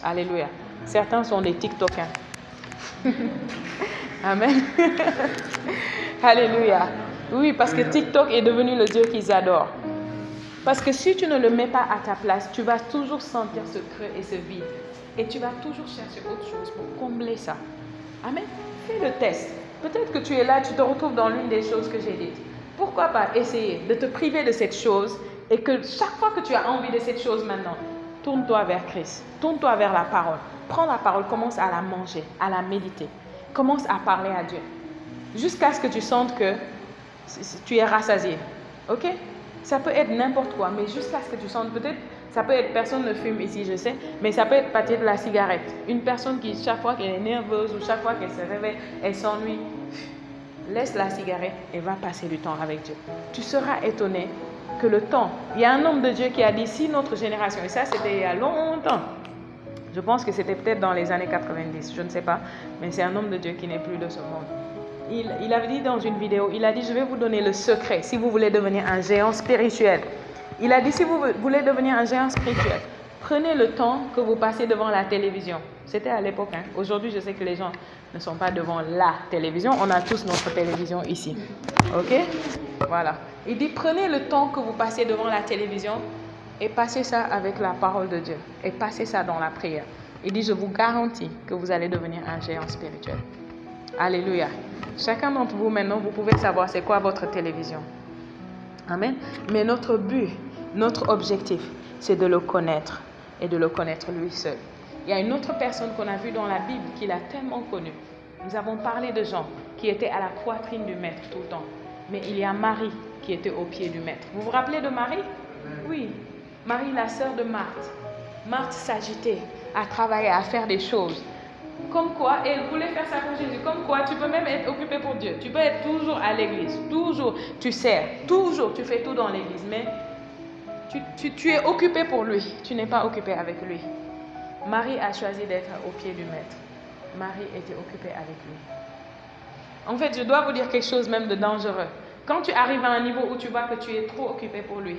Alléluia. Certains sont des TikTokers. Amen. Alléluia. Oui, parce que TikTok est devenu le Dieu qu'ils adorent. Parce que si tu ne le mets pas à ta place, tu vas toujours sentir ce creux et ce vide. Et tu vas toujours chercher autre chose pour combler ça. Amen. Fais le test. Peut-être que tu es là, tu te retrouves dans l'une des choses que j'ai dites. Pourquoi pas essayer de te priver de cette chose et que chaque fois que tu as envie de cette chose maintenant, tourne-toi vers Christ, tourne-toi vers la parole. Prends la parole, commence à la manger, à la méditer. Commence à parler à Dieu. Jusqu'à ce que tu sentes que tu es rassasié. Ok? Ça peut être n'importe quoi, mais jusqu'à ce que tu sentes peut-être, ça peut être, personne ne fume ici, je sais, mais ça peut être partir de la cigarette. Une personne qui, chaque fois qu'elle est nerveuse ou chaque fois qu'elle se réveille, elle s'ennuie. Laisse la cigarette et va passer du temps avec Dieu. Tu seras étonné que le temps... Il y a un homme de Dieu qui a dit, si notre génération, et ça c'était il y a longtemps, je pense que c'était peut-être dans les années 90, je ne sais pas, mais c'est un homme de Dieu qui n'est plus de ce monde. Il avait dit dans une vidéo, il a dit, je vais vous donner le secret si vous voulez devenir un géant spirituel. Il a dit, si vous voulez devenir un géant spirituel, prenez le temps que vous passez devant la télévision. C'était à l'époque. Hein. Aujourd'hui, je sais que les gens ne sont pas devant la télévision. On a tous notre télévision ici. OK? Voilà. Il dit, prenez le temps que vous passez devant la télévision et passez ça avec la parole de Dieu. Et passez ça dans la prière. Il dit, je vous garantis que vous allez devenir un géant spirituel. Alléluia. Chacun d'entre vous, maintenant, vous pouvez savoir c'est quoi votre télévision. Amen. Mais notre but, notre objectif, c'est de le connaître et de le connaître lui seul. Il y a une autre personne qu'on a vue dans la Bible qui l'a tellement connue. Nous avons parlé de Jean qui était à la poitrine du Maître tout le temps. Mais il y a Marie qui était au pied du Maître. Vous vous rappelez de Marie? Oui. Marie, la sœur de Marthe. Marthe s'agitait à travailler, à faire des choses. Comme quoi, elle voulait faire ça pour Jésus. Comme quoi, tu peux même être occupé pour Dieu. Tu peux être toujours à l'église. Toujours, tu sers. Toujours, tu fais tout dans l'église. Mais tu es occupé pour lui. Tu n'es pas occupé avec lui. Marie a choisi d'être au pied du Maître. Marie était occupée avec lui. En fait, je dois vous dire quelque chose même de dangereux. Quand tu arrives à un niveau où tu vois que tu es trop occupé pour lui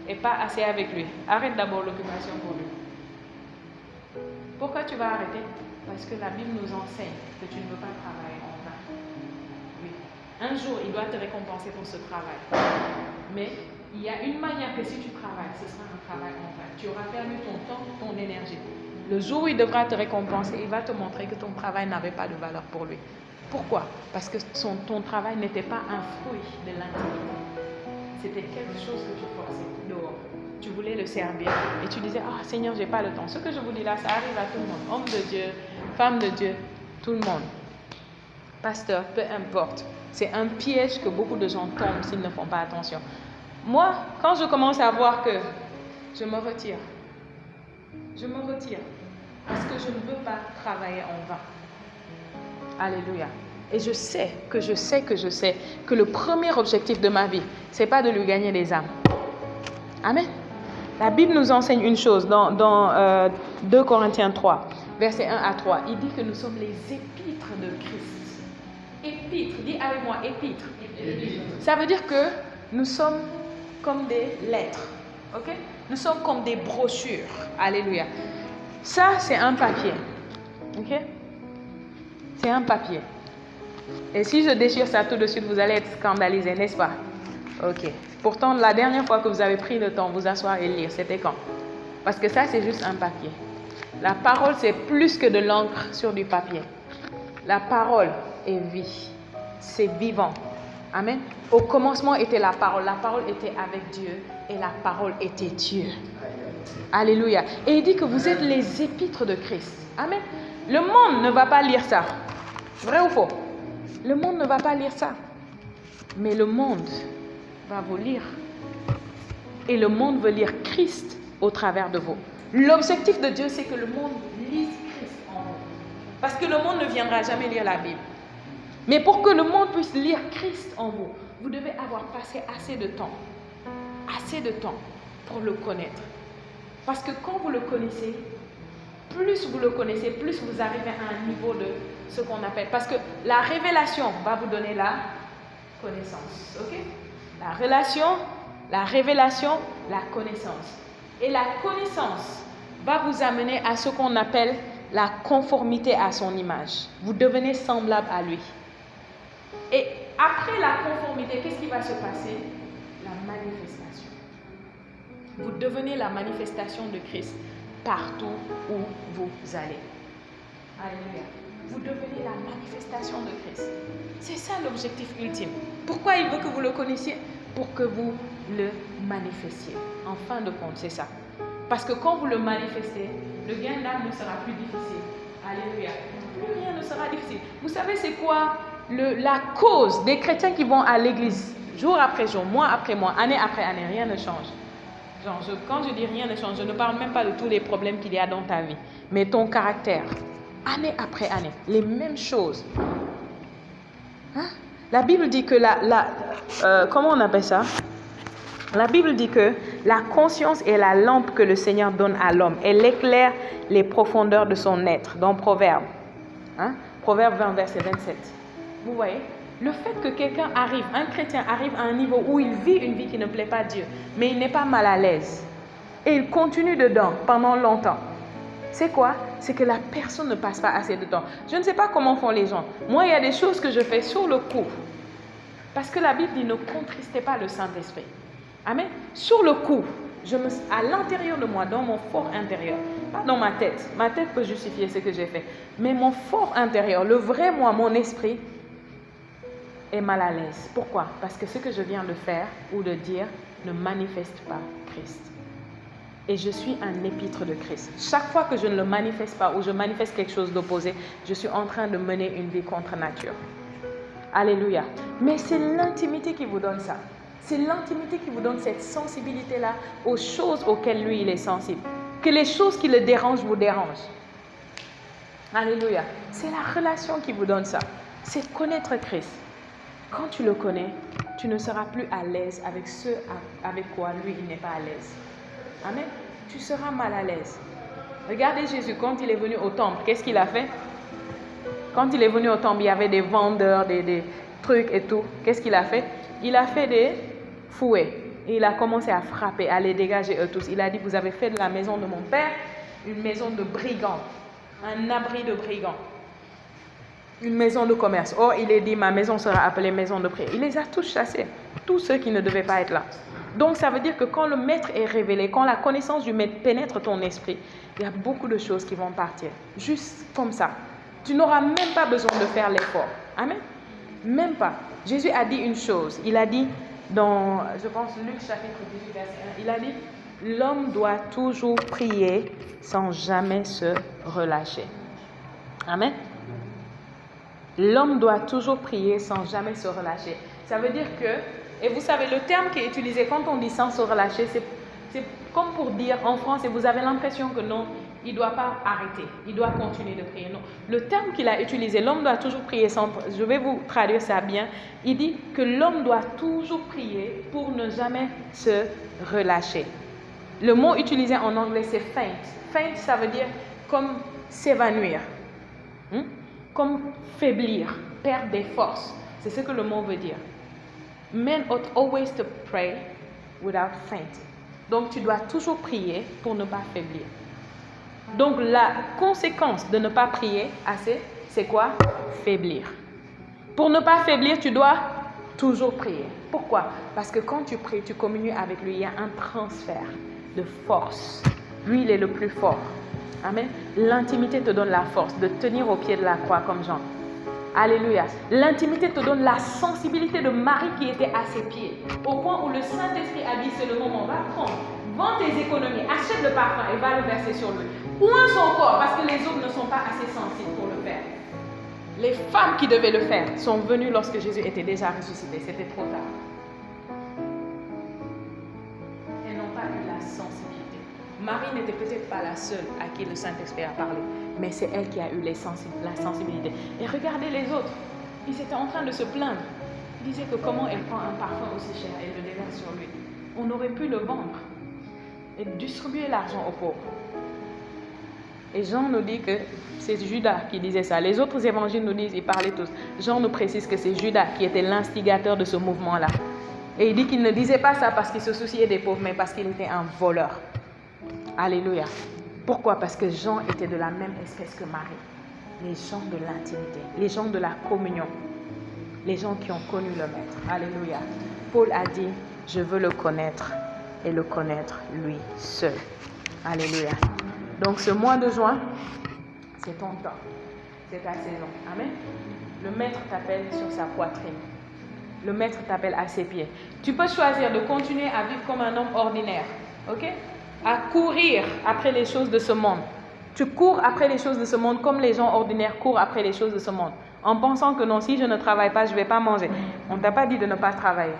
et pas assez avec lui, arrête d'abord l'occupation pour lui. Pourquoi tu vas arrêter? Parce que la Bible nous enseigne que tu ne veux pas travailler en vain. Oui. Un jour, il doit te récompenser pour ce travail. Mais il y a une manière que si tu travailles, ce sera un travail en vain. Tu auras perdu ton temps, ton énergie. Le jour où il devra te récompenser, il va te montrer que ton travail n'avait pas de valeur pour lui. Pourquoi? Parce que ton travail n'était pas un fruit de l'intimité. C'était quelque chose que tu forçais dehors. Tu voulais le servir et tu disais, ah Seigneur, j'ai pas le temps. Ce que je vous dis là, ça arrive à tout le monde. Homme de Dieu, femme de Dieu, tout le monde. Pasteur, peu importe. C'est un piège que beaucoup de gens tombent s'ils ne font pas attention. Moi, quand je commence à voir que je me retire parce que je ne veux pas travailler en vain. Alléluia. Et je sais que le premier objectif de ma vie, c'est pas de lui gagner des âmes. Amen. La Bible nous enseigne une chose dans 2 Corinthiens 3, versets 1 à 3. Il dit que nous sommes les épîtres de Christ. Épîtres, dis avec moi, épîtres. Ça veut dire que nous sommes comme des lettres. Ok? Nous sommes comme des brochures. Alléluia. Ça, c'est un papier. Ok? C'est un papier. Et si je déchire ça tout de suite, vous allez être scandalisés, n'est-ce pas? Ok. Pourtant, la dernière fois que vous avez pris le temps de vous asseoir et lire, c'était quand? Parce que ça, c'est juste un papier. La parole, c'est plus que de l'encre sur du papier. La parole est vie. C'est vivant. Amen. Au commencement était la parole. La parole était avec Dieu et la parole était Dieu. Alléluia. Et il dit que vous êtes les épîtres de Christ. Amen. Le monde ne va pas lire ça. Vrai ou faux? Le monde ne va pas lire ça. Mais le monde va vous lire. Et le monde veut lire Christ au travers de vous. L'objectif de Dieu, c'est que le monde lise Christ en vous. Parce que le monde ne viendra jamais lire la Bible. Mais pour que le monde puisse lire Christ en vous, vous devez avoir passé assez de temps pour le connaître. Parce que quand vous le connaissez, plus vous le connaissez, plus vous arrivez à un niveau de ce qu'on appelle... Parce que la révélation va vous donner la connaissance. Ok? La révélation, la connaissance. Et la connaissance va vous amener à ce qu'on appelle la conformité à son image. Vous devenez semblable à lui. Et après la conformité, qu'est-ce qui va se passer? La manifestation. Vous devenez la manifestation de Christ partout où vous allez. Alléluia. Vous devenez la manifestation de Christ. C'est ça l'objectif ultime. Pourquoi il veut que vous le connaissiez? Pour que vous le manifestiez. En fin de compte, c'est ça. Parce que quand vous le manifestez, le gain d'âme ne sera plus difficile. Alléluia. Plus rien ne sera difficile. Vous savez c'est quoi la cause des chrétiens qui vont à l'église jour après jour, mois après mois, année après année? Rien ne change. Quand je dis rien ne change, je ne parle même pas de tous les problèmes qu'il y a dans ta vie. Mais ton caractère, année après année, les mêmes choses. Hein? La Bible dit que comment on appelle ça? La Bible dit que la conscience est la lampe que le Seigneur donne à l'homme. Elle éclaire les profondeurs de son être. Dans Proverbe. Proverbe 20, verset 27. Vous voyez? Le fait que quelqu'un arrive, un chrétien arrive à un niveau où il vit une vie qui ne plaît pas à Dieu, mais il n'est pas mal à l'aise. Et il continue dedans pendant longtemps. C'est quoi? C'est que la personne ne passe pas assez de temps. Je ne sais pas comment font les gens. Moi, il y a des choses que je fais sur le coup. Parce que la Bible dit ne contristez pas le Saint-Esprit. Amen. Sur le coup, à l'intérieur de moi, dans mon fort intérieur, pas dans ma tête. Ma tête peut justifier ce que j'ai fait. Mais mon fort intérieur, le vrai moi, mon esprit, est mal à l'aise. Pourquoi? Parce que ce que je viens de faire ou de dire ne manifeste pas Christ. Et je suis un épître de Christ. Chaque fois que je ne le manifeste pas ou je manifeste quelque chose d'opposé, je suis en train de mener une vie contre nature. Alléluia. Mais c'est l'intimité qui vous donne ça. C'est l'intimité qui vous donne cette sensibilité-là aux choses auxquelles lui, il est sensible. Que les choses qui le dérangent vous dérangent. Alléluia. C'est la relation qui vous donne ça. C'est connaître Christ. Quand tu le connais, tu ne seras plus à l'aise avec ce avec quoi lui, il n'est pas à l'aise. Amen. Tu seras mal à l'aise. Regardez Jésus, quand il est venu au temple, qu'est-ce qu'il a fait? Quand il est venu au temple, il y avait des vendeurs, des trucs et tout. Qu'est-ce qu'il a fait? Il a fait des fouets. Et il a commencé à frapper, à les dégager eux tous. Il a dit, vous avez fait de la maison de mon père une maison de brigands, un abri de brigands. Une maison de commerce. Or, il est dit, ma maison sera appelée maison de prière. Il les a tous chassés, tous ceux qui ne devaient pas être là. Donc, ça veut dire que quand le maître est révélé, quand la connaissance du maître pénètre ton esprit, il y a beaucoup de choses qui vont partir. Juste comme ça. Tu n'auras même pas besoin de faire l'effort. Amen. Même pas. Jésus a dit une chose. Il a dit dans, je pense, Luc chapitre 18, verset 1, il a dit, l'homme doit toujours prier sans jamais se relâcher. Amen. L'homme doit toujours prier sans jamais se relâcher. Ça veut dire que, et vous savez, le terme qui est utilisé quand on dit sans se relâcher, c'est comme pour dire en français, vous avez l'impression que non, il ne doit pas arrêter, il doit continuer de prier. Non. Le terme qu'il a utilisé, l'homme doit toujours prier sans... Je vais vous traduire ça bien. Il dit que l'homme doit toujours prier pour ne jamais se relâcher. Le mot utilisé en anglais, c'est faint. Faint, ça veut dire comme s'évanouir, comme faiblir, perdre des forces. C'est ce que le mot veut dire. Men ought always to pray without faint. Donc, tu dois toujours prier pour ne pas faiblir. Donc, la conséquence de ne pas prier assez, c'est quoi? Faiblir. Pour ne pas faiblir, tu dois toujours prier. Pourquoi? Parce que quand tu pries, tu communies avec lui, il y a un transfert de force. Lui, il est le plus fort. Amen. L'intimité te donne la force de tenir au pied de la croix comme Jean. Alléluia. L'intimité te donne la sensibilité de Marie qui était à ses pieds. Au point où le Saint-Esprit a dit, c'est le moment, va prendre, vends tes économies, achète le parfum et va le verser sur lui. Oint son corps parce que les autres ne sont pas assez sensibles pour le faire. Les femmes qui devaient le faire sont venues lorsque Jésus était déjà ressuscité. C'était trop tard. Elles n'ont pas eu la sensibilité. Marie n'était peut-être pas la seule à qui le Saint-Esprit a parlé, mais c'est elle qui a eu la sensibilité. Et regardez les autres. Ils étaient en train de se plaindre. Ils disaient que comment elle prend un parfum aussi cher et le déverse sur lui. On aurait pu le vendre et distribuer l'argent aux pauvres. Et Jean nous dit que c'est Judas qui disait ça. Les autres évangiles nous disent, ils parlaient tous. Jean nous précise que c'est Judas qui était l'instigateur de ce mouvement-là. Et il dit qu'il ne disait pas ça parce qu'il se souciait des pauvres, mais parce qu'il était un voleur. Alléluia. Pourquoi? Parce que Jean était de la même espèce que Marie. Les gens de l'intimité, les gens de la communion, les gens qui ont connu le Maître. Alléluia. Paul a dit, je veux le connaître et le connaître lui seul. Alléluia. Donc ce mois de juin, c'est ton temps, c'est ta saison. Amen. Le Maître t'appelle sur sa poitrine. Le Maître t'appelle à ses pieds. Tu peux choisir de continuer à vivre comme un homme ordinaire, ok? À courir après les choses de ce monde. Tu cours après les choses de ce monde comme les gens ordinaires courent après les choses de ce monde, en pensant que non, si je ne travaille pas, je ne vais pas manger. On ne t'a pas dit de ne pas travailler,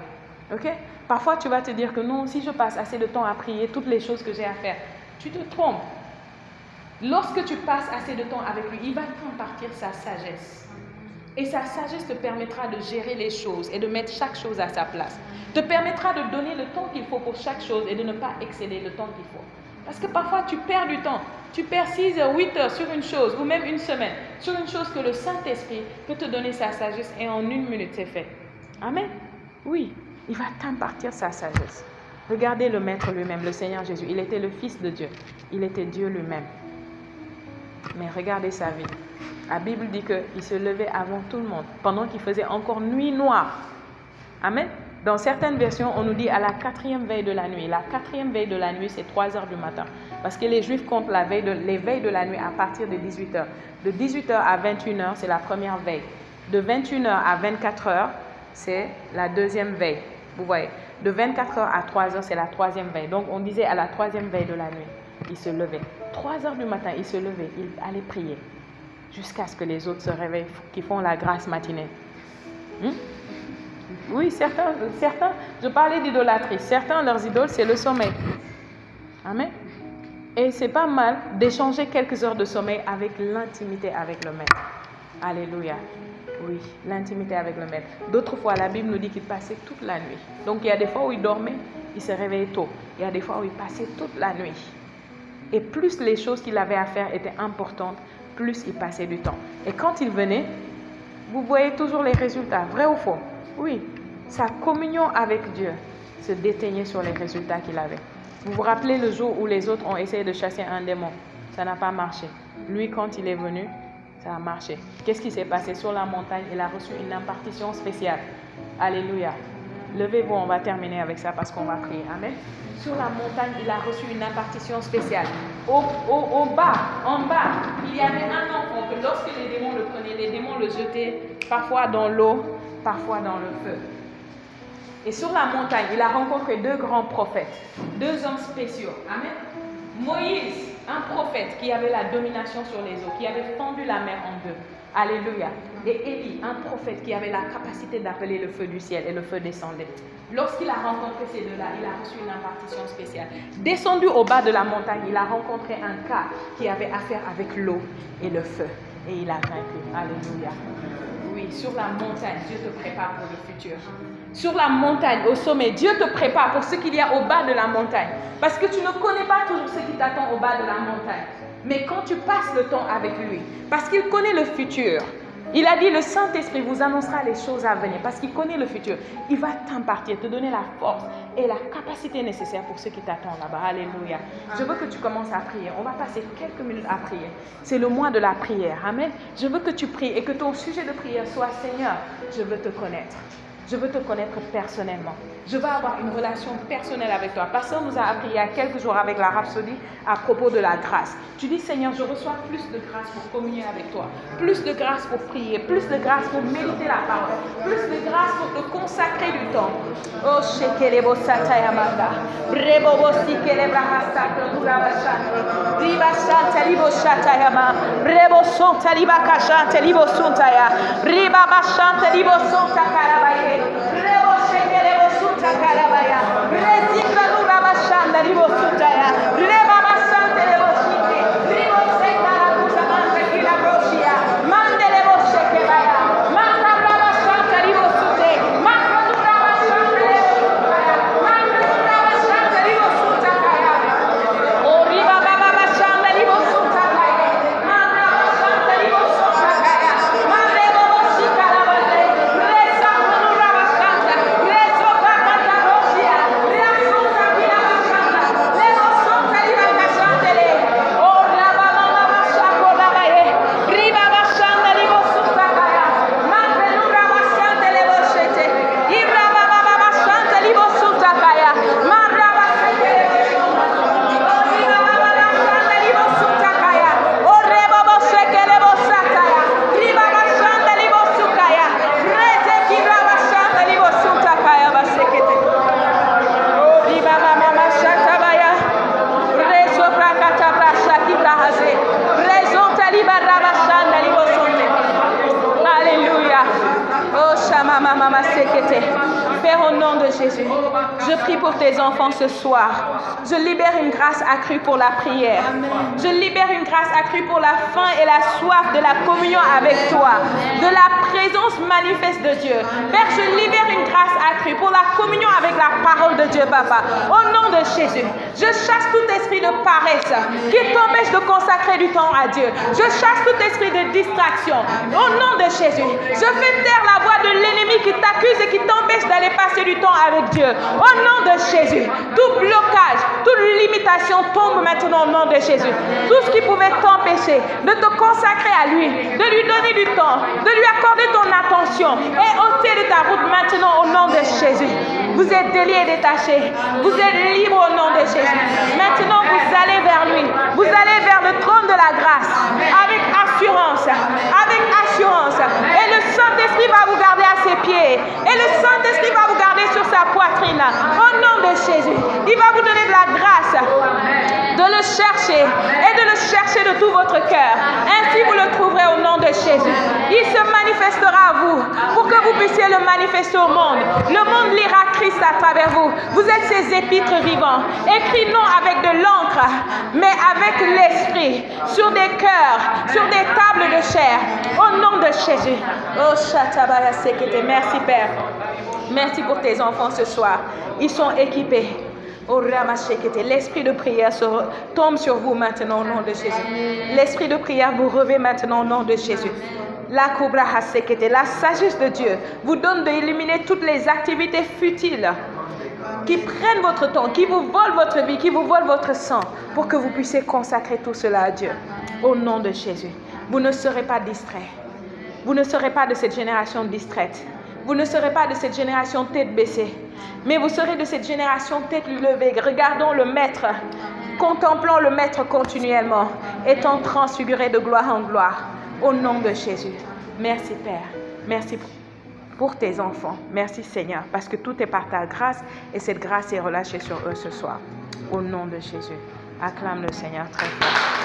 ok? Parfois, tu vas te dire que non, si je passe assez de temps à prier toutes les choses que j'ai à faire, tu te trompes. Lorsque tu passes assez de temps avec lui, il va t'impartir sa sagesse. Et sa sagesse te permettra de gérer les choses et de mettre chaque chose à sa place. Te permettra de donner le temps qu'il faut pour chaque chose et de ne pas excéder le temps qu'il faut. Parce que parfois, tu perds du temps. Tu perds 6 heures, 8 heures sur une chose, ou même une semaine, sur une chose que le Saint-Esprit peut te donner sa sagesse et en 1 minute, c'est fait. Amen. Oui, il va t'impartir sa sagesse. Regardez le Maître lui-même, le Seigneur Jésus. Il était le Fils de Dieu. Il était Dieu lui-même. Mais regardez sa vie. La Bible dit qu'il se levait avant tout le monde, pendant qu'il faisait encore nuit noire. Amen. Dans certaines versions, on nous dit à la 4e veille de la nuit. La 4e veille de la nuit, c'est 3 heures du matin. Parce que les Juifs comptent les veilles de la nuit à partir de 18 heures. De 18 heures à 21 heures, c'est la première veille. De 21 heures à 24 heures, c'est la deuxième veille. Vous voyez. De 24 heures à 3 heures, c'est la 3e veille. Donc, on disait à la 3e veille de la nuit, il se levait. 3 heures du matin, il se levait, il allait prier. Jusqu'à ce que les autres se réveillent, qui font la grâce matinée. Oui, certains, je parlais d'idolâtrie. Certains, leurs idoles, c'est le sommeil. Amen. Et c'est pas mal d'échanger quelques heures de sommeil avec l'intimité avec le Maître. Alléluia. Oui, l'intimité avec le Maître. D'autres fois, la Bible nous dit qu'il passait toute la nuit. Donc, il y a des fois où il dormait, il se réveillait tôt. Il y a des fois où il passait toute la nuit. Et plus les choses qu'il avait à faire étaient importantes, plus il passait du temps. Et quand il venait, vous voyez toujours les résultats, vrai ou faux? Oui, sa communion avec Dieu se déteignait sur les résultats qu'il avait. Vous vous rappelez le jour où les autres ont essayé de chasser un démon? Ça n'a pas marché. Lui, quand il est venu, ça a marché. Qu'est-ce qui s'est passé? Sur la montagne, il a reçu une impartition spéciale. Alléluia. Levez-vous, on va terminer avec ça parce qu'on va prier. Amen. Sur la montagne, il a reçu une impartition spéciale. En bas, il y avait un enfant que lorsque les démons le prenaient, les démons le jetaient parfois dans l'eau, parfois dans le feu. Et sur la montagne, il a rencontré 2 grands prophètes, 2 hommes spéciaux. Amen. Moïse, un prophète qui avait la domination sur les eaux, qui avait fendu la mer en 2. Alléluia. Et Élie, un prophète qui avait la capacité d'appeler le feu du ciel et le feu descendait. Lorsqu'il a rencontré ces 2-là, il a reçu une impartition spéciale. Descendu au bas de la montagne, il a rencontré un cas qui avait affaire avec l'eau et le feu. Et il a vaincu. Alléluia. lui, sur la montagne, Dieu te prépare pour le futur. Sur la montagne, au sommet, Dieu te prépare pour ce qu'il y a au bas de la montagne. Parce que tu ne connais pas toujours ce qui t'attend au bas de la montagne. Mais quand tu passes le temps avec lui, parce qu'il connaît le futur, il a dit, le Saint-Esprit vous annoncera les choses à venir parce qu'il connaît le futur. Il va t'impartir, te donner la force et la capacité nécessaire pour ce qui t'attend là-bas. Alléluia. Je veux que tu commences à prier. On va passer quelques minutes à prier. C'est le mois de la prière. Amen. Je veux que tu pries et que ton sujet de prière soit, Seigneur, je veux te connaître. Je veux te connaître personnellement. Je veux avoir une relation personnelle avec toi. Pasteur nous a appris il y a quelques jours avec la Rhapsodie à propos de la grâce. Tu dis, Seigneur, je reçois plus de grâce pour communier avec toi. Plus de grâce pour prier. Plus de grâce pour méditer la parole. Plus de grâce pour te consacrer du temps. Oh, shekelebo satayamanda. Brebo sikelebra hasata durabashante. Riba shanta libo shatayama. Brebo sonta liba kashante libo suntaya. Riba bashante libo sonta karabaye. Rebo shekelebo sunta karabaya. Rezikra durabashanda libo suntaya. Reba basante libo shike. Ribo sekara kusamante kila broshia. Mande libo shekebaya. Manda brabashanta libo sunte. Manda durabashanta libo suntaya. Manda durabashanta libo sunta kaya. O riba baba bashanda libo sunta kaya. Manda bashanta libo sunta kaya. Mande bobo shikara bade. Reza durabashanta. Rezo bakata broshia. Ria sunta kila bashanta. Lebo sunta liba kashante le. O raba mama bashako rabaye. Riba bashanda libo sunta kaya. Mande durabashanta libo shete. Ibra baba bashanta libo sunta kaya. Mara bashete libo sunta. O riba baba bashanta libo sunta kaya. O reba basheke libo sataya. Riba bashanda libo sukaya. Reze kibra bashanda libo sunta kaya basekete. Riba mama bashanta baya. Rezo prakata brasha kibra haze. Rezo taliba rabashanda libo sunte. Alléluia. Oh, Shama Mama Sekete. Père, au nom de Jésus, je prie pour tes enfants ce soir. Je libère une grâce accrue pour la prière. Je libère une grâce accrue pour la faim et la soif de la communion avec toi, de la présence manifeste de Dieu. Père, je libère une grâce accrue pour la communion avec la parole de Dieu, Papa. Au nom de Jésus, je chasse tout esprit de paresse qui t'empêche de consacrer du temps à Dieu. Je chasse tout esprit de distraction. Au nom de Jésus, je fais taire la voix de l'ennemi qui t'accuse et qui t'empêche d'aller passer du temps avec Dieu. Au nom de Jésus, tout blocage, toute limitation tombe maintenant au nom de Jésus. Tout ce qui pouvait t'empêcher de te consacrer à lui, de lui donner du temps, de lui accorder ton attention, est ôté de ta route maintenant au nom de Jésus. Vous êtes déliés et détachés. Vous êtes libres au nom de Jésus. Maintenant, vous allez vers lui. Vous allez vers le trône de la grâce avec assurance. Avec assurance. Et le Saint-Esprit va vous garder à ses pieds. Et le Saint-Esprit va vous garder sur sa poitrine. Au nom de Jésus. Il va vous donner de la grâce de le chercher et de le chercher de tout votre cœur. Ainsi, vous le trouverez au nom de Jésus. Il se manifestera à vous pour que vous puissiez le manifester au monde. Le monde lira Christ à travers vous. Vous êtes ses épîtres vivants, écrits non avec de l'encre, mais avec l'esprit, sur des cœurs, sur des tables de chair. Au nom de Jésus. Oh, Shatabaya Sekete. Merci, Père. Merci pour tes enfants ce soir. Ils sont équipés. Oh, Ramashekete. L'esprit de prière tombe sur vous maintenant au nom de Jésus. L'esprit de prière vous revêt maintenant au nom de Jésus. La Kubra Hasekete. La sagesse de Dieu vous donne d'éliminer toutes les activités futiles qui prennent votre temps, qui vous volent votre vie, qui vous volent votre sang, pour que vous puissiez consacrer tout cela à Dieu. Au nom de Jésus. Vous ne serez pas distraits. Vous ne serez pas de cette génération distraite. Vous ne serez pas de cette génération tête baissée, mais vous serez de cette génération tête levée, regardant le Maître, contemplant le Maître continuellement, étant transfiguré de gloire en gloire. Au nom de Jésus. Merci Père. Merci pour tes enfants. Merci Seigneur, parce que tout est par ta grâce et cette grâce est relâchée sur eux ce soir. Au nom de Jésus. Acclame le Seigneur très fort.